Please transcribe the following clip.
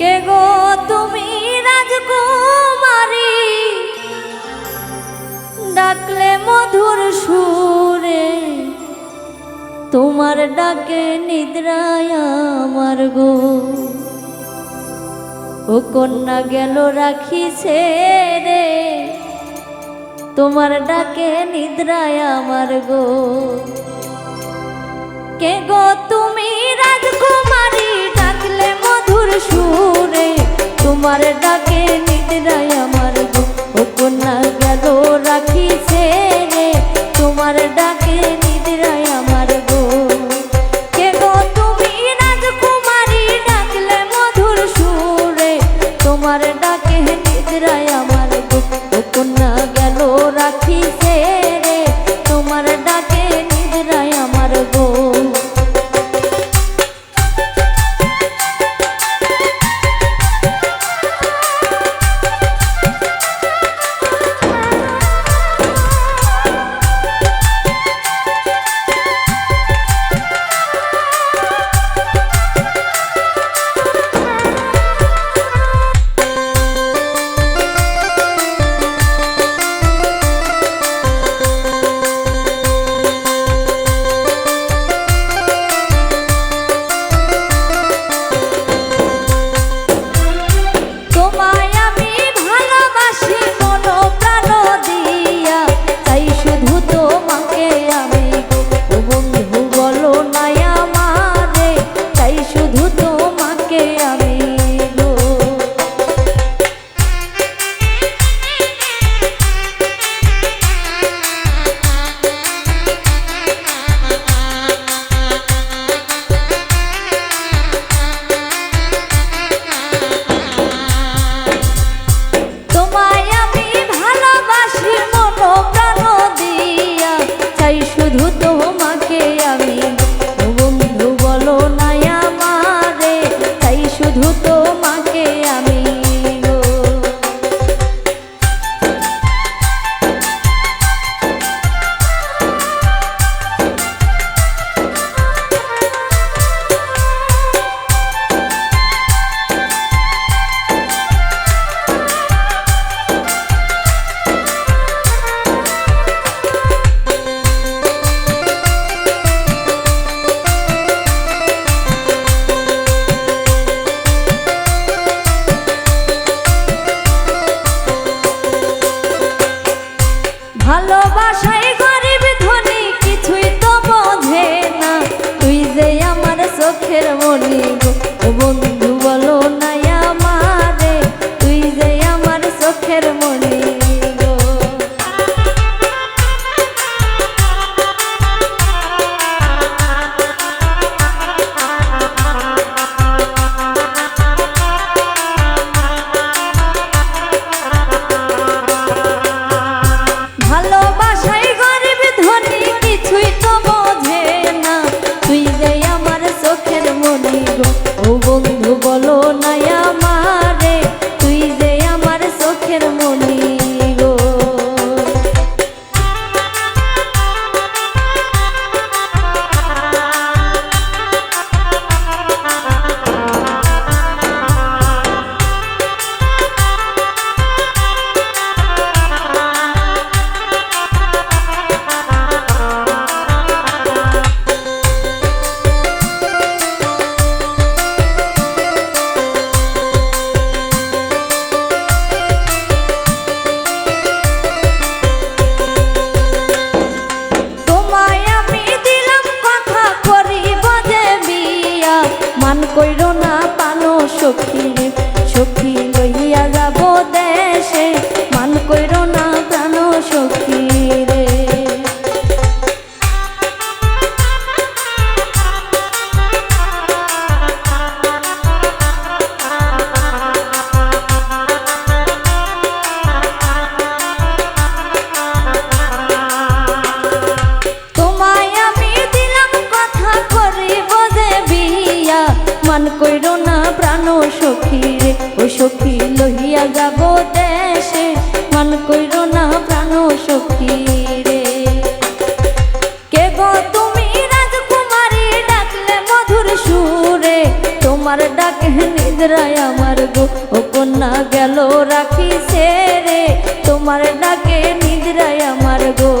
কে গো তুমি রাজকুমারী, ডাকলে মধুর সুরে, তোমার ডাকে নিদ্রায় আমার গো। ও কন্যা গেল রাখিছে রে, তোমার ডাকে নিদ্রায় আমার গো। কে গো তুমি রাজকুমারী, ডাকলে মধুর সুরে, তোমার ডাকে নিদ্রায় আমার গো। ও কন্যা গেল রাখিছে রে, তোমার ডাকে নিদ্রায় আমার গো। কে গো তুমি রাজকুমারী, ডাকলে মধুর সুরে, তোমার ডাকে নিদ্রায় আমার গো। ও কন্যা গেল রাখিছে রে, তোমার ডাকে নিদ্রায় আমার গো। ভালোবাসায় গরিব ধনী কিছুই তো বোঝে না, তুই যে আমার চোখের মনি গো। ও বন্ধু বলো না আমারে, তুই যে আমার চোখের মনি গো। ভালোবাসায় গরিব ধনী কিছুই তো বোঝে না, তুই যে আমার চোখের মনি গো। ও বন্ধু বলো না আমারে, তুই যে আমার চোখের মনি গো। মান কইরো না পানো সখী রে, সখী লইয়া যাব দেশে, মান কইরো না প্রাণ সখী রে। মান কইরো না প্রাণ সখী রে, ও সখী লইয়া যাব দেশে, মান কইরো না প্রাণ সখী রে। কে গো তুমি রাজকুমারী, ডাকলে মধুর সুরে, তোমার ডাকে নিদ্রায় আমার গো ও কন্যা গেল রাখি ছেড়ে তোমার ডাকে নিদ্রায় আমার গো